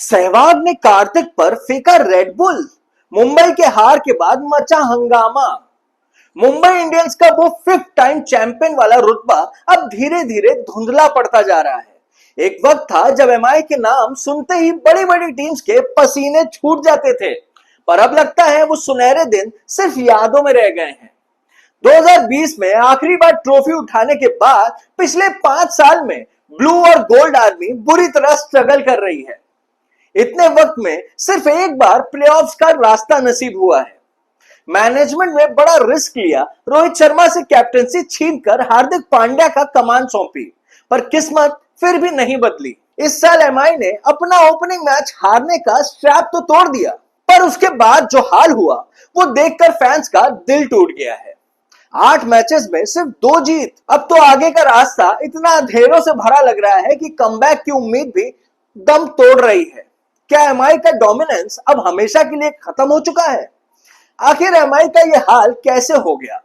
सहवाग ने कार्तिक पर फेंका रेडबुल। मुंबई के हार के बाद मचा हंगामा। मुंबई इंडियंस का वो 5th टाइम चैंपियन वाला रुतबा अब धीरे धीरे धुंधला पड़ता जा रहा है। एक वक्त था जब एमआई के नाम सुनते ही बड़ी बड़ी टीम्स के पसीने छूट जाते थे, पर अब लगता है वो सुनहरे दिन सिर्फ यादों में रह गए हैं। 2020 में आखिरी बार ट्रॉफी उठाने के बाद पिछले 5 साल में ब्लू और गोल्ड आर्मी बुरी तरह स्ट्रगल कर रही है। इतने वक्त में सिर्फ एक बार प्लेऑफ्स का रास्ता नसीब हुआ है। मैनेजमेंट ने बड़ा रिस्क लिया, रोहित शर्मा से कैप्टनसी छीनकर हार्दिक पांड्या का कमान सौंपी, पर किस्मत फिर भी नहीं बदली। इस साल एमआई ने अपना ओपनिंग मैच हारने का स्ट्रैप तो तोड़ दिया, पर उसके बाद जो हाल हुआ वो देखकर फैंस का दिल टूट गया है। 8 मैचेस में सिर्फ 2 जीत। अब तो आगे का रास्ता इतना अंधेरों से भरा लग रहा है कि कमबैक की उम्मीद भी दम तोड़ रही है। क्या एमआई का डोमिनेंस अब हमेशा के लिए खत्म हो चुका है? आखिर एमआई का यह हाल कैसे हो गया?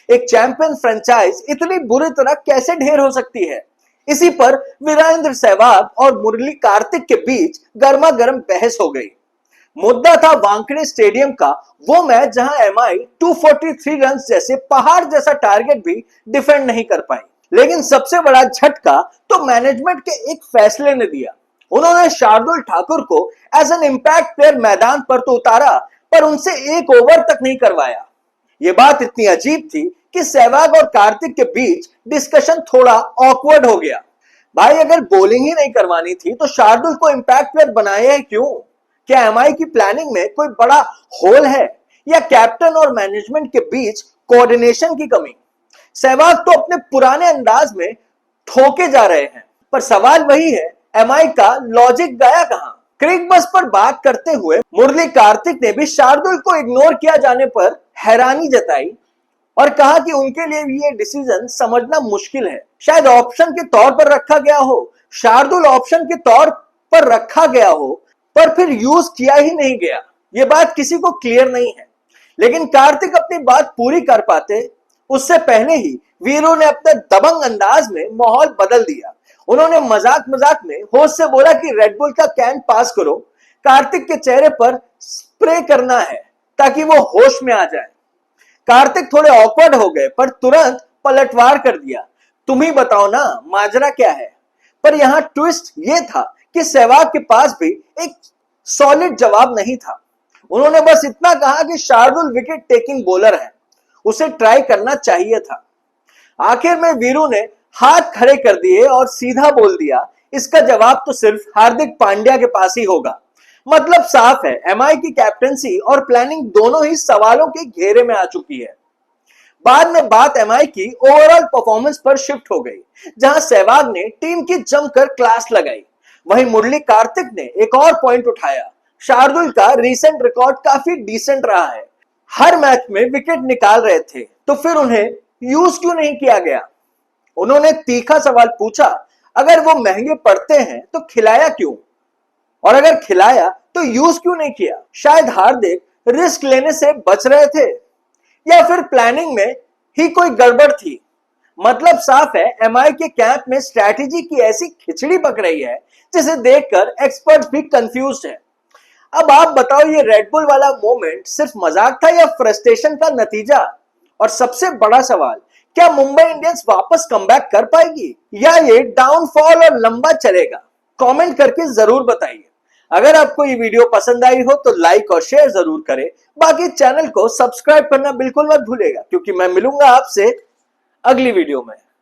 एक चैंपियन फ्रेंचाइज इतनी बुरी तरह कैसे ढेर हो सकती है? इसी पर वीरेंद्र सहवाग और मुरली कार्तिक के बीच गर्मा गर्म बहस हो गई। मुद्दा था वानखेड़े स्टेडियम का वो मैच जहां एमआई 243 रन जैसे पहाड़ जैसा टारगेट भी डिफेंड नहीं कर पाई। लेकिन सबसे बड़ा झटका तो मैनेजमेंट के एक फैसले ने दिया। उन्होंने शार्दुल ठाकुर को एज एन इंपैक्ट प्लेयर मैदान पर तो उतारा, पर उनसे एक ओवर तक नहीं करवाया। यह बात इतनी अजीब थी कि सहवाग और कार्तिक के बीच डिस्कशन थोड़ा ऑकवर्ड हो गया। भाई, अगर बॉलिंग ही नहीं करवानी थी तो शार्दुल को इंपैक्ट प्लेयर बनाया है क्यों? क्या एमआई की प्लानिंग में कोई बड़ा होल है या कैप्टन और मैनेजमेंट के बीच कोऑर्डिनेशन की कमी? सहवाग तो अपने पुराने अंदाज में ठोके जा रहे हैं, पर सवाल वही है, एमआई का लॉजिक गया कहां? क्रिक बस पर बात करते हुए मुरली कार्तिक ने भी शार्दुल को इग्नोर किया जाने पर हैरानी जताई और कहा कि उनके लिए ये डिसीजन समझना मुश्किल है। शायद ऑप्शन के तौर पर रखा गया हो, शार्दुल ऑप्शन के तौर पर रखा गया हो, पर फिर यूज किया ही नहीं गया। ये बात किसी को क्लियर नहीं है। लेकिन कार्तिक अपनी बात पूरी कर पाते उससे पहले ही वीरू ने अपने दबंग अंदाज में माहौल बदल दिया। उन्होंने मजाक मजाक में होस्ट से बोला कि रेडबुल का कैन पास करो, कार्तिक के चेहरे पर स्प्रे करना है ताकि वो होश में आ जाए। कार्तिक थोड़े ऑकवर्ड हो गए, पर तुरंत पलटवार कर दिया, तुम ही बताओ ना माजरा क्या है। पर यहां ट्विस्ट ये था कि सहवाग के पास भी एक सॉलिड जवाब नहीं था। उन्होंने बस इतना कहा कि शार्दुल विकेट टेकिंग बॉलर है, उसे ट्राई करना चाहिए था। आखिर में वीरू ने हाथ खड़े कर दिए और सीधा बोल दिया, इसका जवाब तो सिर्फ हार्दिक पांड्या के पास ही होगा। मतलब साफ है, एमआई की कैप्टनसी और प्लानिंग दोनों ही सवालों के घेरे में आ चुकी है। बाद में बात एमआई की ओवरऑल परफॉर्मेंस पर शिफ्ट हो गई, जहां सहवाग ने टीम की जमकर क्लास लगाई। वहीं मुरली कार्तिक ने एक और पॉइंट उठाया, शार्दुल का रीसेंट रिकॉर्ड काफी डिसेंट रहा है, हर मैच में विकेट निकाल रहे थे, तो फिर उन्हें यूज क्यों नहीं किया गया? उन्होंने तीखा सवाल पूछा, अगर वो महंगे पड़ते हैं तो खिलाया क्यों, और अगर खिलाया तो यूज क्यों नहीं किया? शायद हार्दिक रिस्क लेने से बच रहे थे या फिर प्लानिंग में ही कोई गड़बड़ थी। मतलब साफ है, एमआई के कैंप में स्ट्रैटेजी की ऐसी खिचड़ी पक रही है जिसे देखकर एक्सपर्ट भी कंफ्यूज्ड है। अब आप बताओ, ये रेडबुल वाला मोमेंट सिर्फ मजाक था या फ्रस्ट्रेशन का नतीजा? और सबसे बड़ा सवाल, क्या मुंबई इंडियंस वापस कमबैक कर पाएगी या ये डाउनफॉल और लंबा चलेगा? कमेंट करके जरूर बताइए। अगर आपको ये वीडियो पसंद आई हो तो लाइक और शेयर जरूर करें। बाकी चैनल को सब्सक्राइब करना बिल्कुल मत भूलिएगा, क्योंकि मैं मिलूंगा आपसे अगली वीडियो में।